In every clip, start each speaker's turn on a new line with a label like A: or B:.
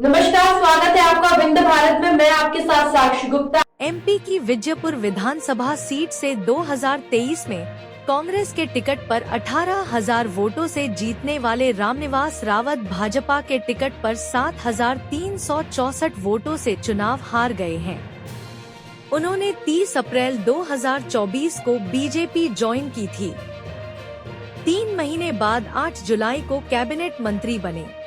A: नमस्कार, स्वागत है आपका विंध्य भारत में। मैं आपके साथ साक्षी गुप्ता।
B: एमपी की विजयपुर विधानसभा सीट से 2023 में कांग्रेस के टिकट पर 18,000 वोटों से जीतने वाले रामनिवास रावत भाजपा के टिकट पर 7,364 वोटों से चुनाव हार गए हैं। उन्होंने 30 अप्रैल 2024 को बीजेपी ज्वाइन की थी। 3 महीने बाद 8 जुलाई को कैबिनेट मंत्री बने।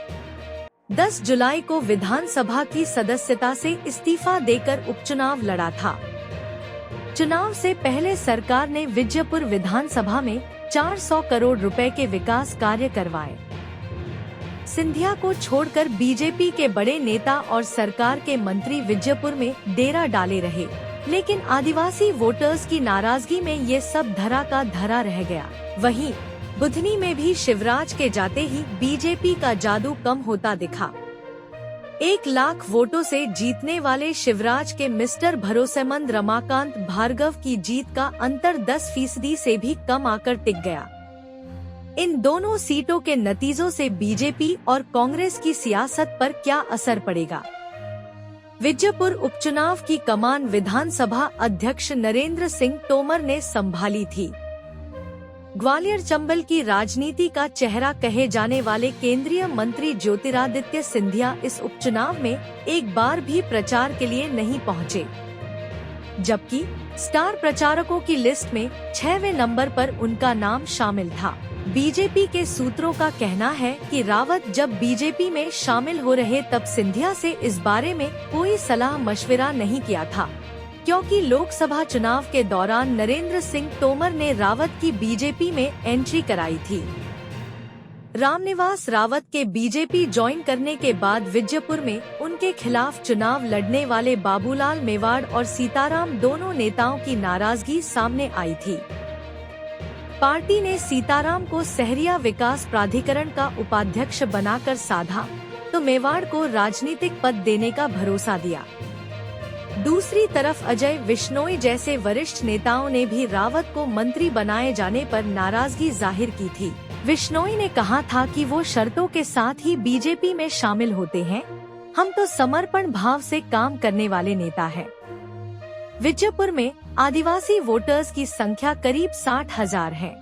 B: 10 जुलाई को विधानसभा की सदस्यता से इस्तीफा देकर उपचुनाव लड़ा था। चुनाव से पहले सरकार ने विजयपुर विधानसभा में 400 करोड़ रुपए के विकास कार्य करवाए। सिंधिया को छोड़कर बीजेपी के बड़े नेता और सरकार के मंत्री विजयपुर में डेरा डाले रहे, लेकिन आदिवासी वोटर्स की नाराजगी में ये सब धरा का धरा रह गया। वहीं बुधनी में भी शिवराज के जाते ही बीजेपी का जादू कम होता दिखा। 1 लाख वोटों से जीतने वाले शिवराज के मिस्टर भरोसेमंद रमाकांत भार्गव की जीत का अंतर 10% से भी कम आकर टिक गया। इन दोनों सीटों के नतीजों से बीजेपी और कांग्रेस की सियासत पर क्या असर पड़ेगा? विजयपुर उपचुनाव की कमान विधानसभा अध्यक्ष नरेंद्र सिंह तोमर ने संभाली थी। ग्वालियर चंबल की राजनीति का चेहरा कहे जाने वाले केंद्रीय मंत्री ज्योतिरादित्य सिंधिया इस उपचुनाव में एक बार भी प्रचार के लिए नहीं पहुंचे, जबकि स्टार प्रचारकों की लिस्ट में 6वें नंबर पर उनका नाम शामिल था। बीजेपी के सूत्रों का कहना है कि रावत जब बीजेपी में शामिल हो रहे तब सिंधिया से इस बारे में कोई सलाह मशविरा नहीं किया था, क्योंकि लोकसभा चुनाव के दौरान नरेंद्र सिंह तोमर ने रावत की बीजेपी में एंट्री कराई थी। रामनिवास रावत के बीजेपी ज्वाइन करने के बाद विजयपुर में उनके खिलाफ चुनाव लड़ने वाले बाबूलाल मेवाड़ और सीताराम दोनों नेताओं की नाराजगी सामने आई थी। पार्टी ने सीताराम को सहरिया विकास प्राधिकरण का उपाध्यक्ष बनाकर साधा, तो मेवाड़ को राजनीतिक पद देने का भरोसा दिया। दूसरी तरफ अजय विश्नोई जैसे वरिष्ठ नेताओं ने भी रावत को मंत्री बनाए जाने पर नाराजगी जाहिर की थी। विश्नोई ने कहा था कि वो शर्तों के साथ ही बीजेपी में शामिल होते हैं, हम तो समर्पण भाव से काम करने वाले नेता हैं। विजयपुर में आदिवासी वोटर्स की संख्या करीब 60,000 है।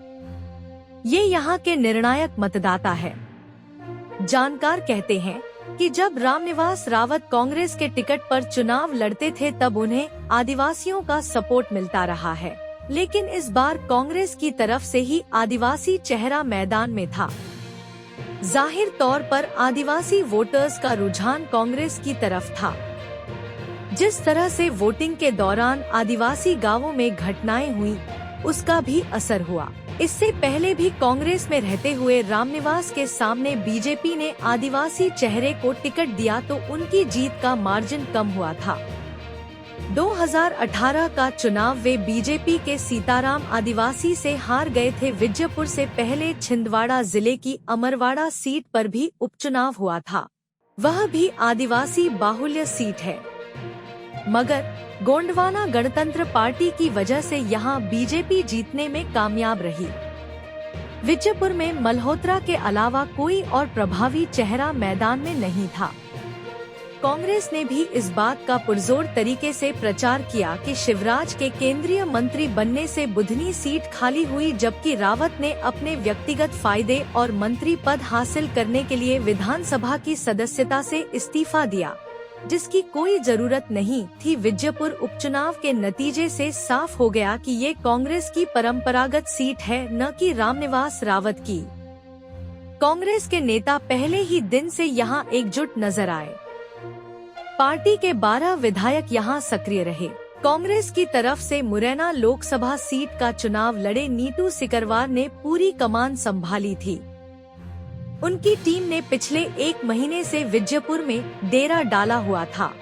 B: ये यहाँ के निर्णायक मतदाता है। जानकार कहते हैं कि जब रामनिवास रावत कांग्रेस के टिकट पर चुनाव लड़ते थे तब उन्हें आदिवासियों का सपोर्ट मिलता रहा है, लेकिन इस बार कांग्रेस की तरफ से ही आदिवासी चेहरा मैदान में था। जाहिर तौर पर आदिवासी वोटर्स का रुझान कांग्रेस की तरफ था। जिस तरह से वोटिंग के दौरान आदिवासी गांवों में घटनाएं हुई, उसका भी असर हुआ। इससे पहले भी कांग्रेस में रहते हुए रामनिवास के सामने बीजेपी ने आदिवासी चेहरे को टिकट दिया तो उनकी जीत का मार्जिन कम हुआ था। 2018 का चुनाव वे बीजेपी के सीताराम आदिवासी से हार गए थे। विजयपुर से पहले छिंदवाड़ा जिले की अमरवाड़ा सीट पर भी उपचुनाव हुआ था, वह भी आदिवासी बाहुल्य सीट है, मगर गोंडवाना गणतंत्र पार्टी की वजह से यहां बीजेपी जीतने में कामयाब रही। विजयपुर में मल्होत्रा के अलावा कोई और प्रभावी चेहरा मैदान में नहीं था। कांग्रेस ने भी इस बात का पुरजोर तरीके से प्रचार किया कि शिवराज के केंद्रीय मंत्री बनने से बुधनी सीट खाली हुई, जबकि रावत ने अपने व्यक्तिगत फायदे और मंत्री पद हासिल करने के लिए विधानसभा की सदस्यता से इस्तीफा दिया, जिसकी कोई जरूरत नहीं थी। विजयपुर उपचुनाव के नतीजे से साफ हो गया कि ये कांग्रेस की परंपरागत सीट है, न कि रामनिवास रावत की। कांग्रेस के नेता पहले ही दिन से यहां एकजुट नजर आए। पार्टी के 12 विधायक यहां सक्रिय रहे। कांग्रेस की तरफ से मुरैना लोकसभा सीट का चुनाव लड़े नीतू सिकरवार ने पूरी कमान संभाली थी। उनकी टीम ने पिछले 1 महीने से विजयपुर में डेरा डाला हुआ था।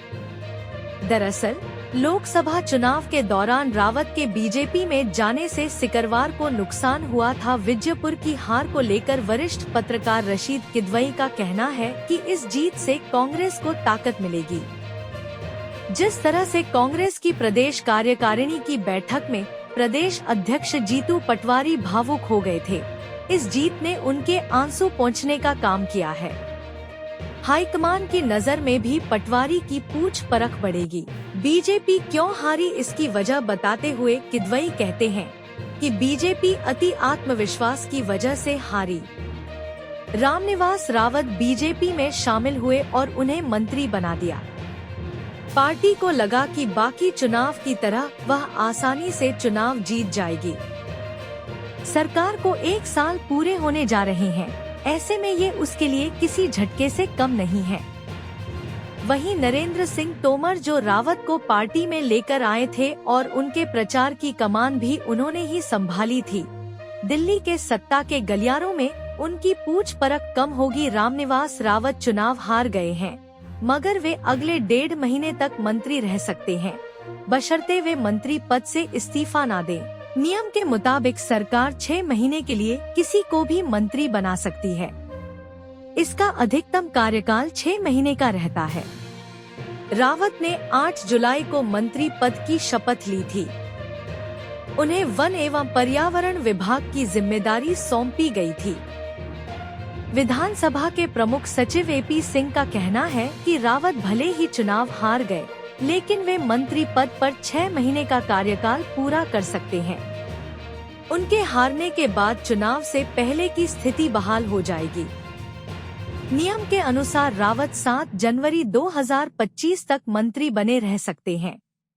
B: दरअसल लोकसभा चुनाव के दौरान रावत के बीजेपी में जाने से सिकरवार को नुकसान हुआ था। विजयपुर की हार को लेकर वरिष्ठ पत्रकार रशीद किदवई का कहना है कि इस जीत से कांग्रेस को ताकत मिलेगी। जिस तरह से कांग्रेस की प्रदेश कार्यकारिणी की बैठक में प्रदेश अध्यक्ष जीतू पटवारी भावुक हो गए थे, इस जीत ने उनके आंसू पोंछने का काम किया है। हाईकमान की नजर में भी पटवारी की पूछ परख बढ़ेगी। बीजेपी क्यों हारी, इसकी वजह बताते हुए किदवई कहते हैं कि बीजेपी अति आत्मविश्वास की वजह से हारी। रामनिवास रावत बीजेपी में शामिल हुए और उन्हें मंत्री बना दिया। पार्टी को लगा कि बाकी चुनाव की तरह वह आसानी से चुनाव जीत जाएगी। सरकार को 1 साल पूरे होने जा रहे हैं, ऐसे में ये उसके लिए किसी झटके से कम नहीं है। वहीं नरेंद्र सिंह तोमर जो रावत को पार्टी में लेकर आए थे और उनके प्रचार की कमान भी उन्होंने ही संभाली थी। दिल्ली के सत्ता के गलियारों में उनकी पूछ परख कम होगी। रामनिवास रावत चुनाव हार गए हैं, मगर वे अगले 1.5 महीने तक मंत्री रह सकते हैं, बशर्ते वे मंत्री पद से इस्तीफा न दें। नियम के मुताबिक सरकार 6 महीने के लिए किसी को भी मंत्री बना सकती है। इसका अधिकतम कार्यकाल 6 महीने का रहता है। रावत ने 8 जुलाई को मंत्री पद की शपथ ली थी। उन्हें वन एवं पर्यावरण विभाग की जिम्मेदारी सौंपी गई थी। विधानसभा के प्रमुख सचिव AP सिंह का कहना है कि रावत भले ही चुनाव हार गए, लेकिन वे मंत्री पद पर 6 महीने का कार्यकाल पूरा कर सकते हैं। उनके हारने के बाद चुनाव से पहले की स्थिति बहाल हो जाएगी। नियम के अनुसार रावत 7 जनवरी 2025 तक मंत्री बने रह सकते हैं।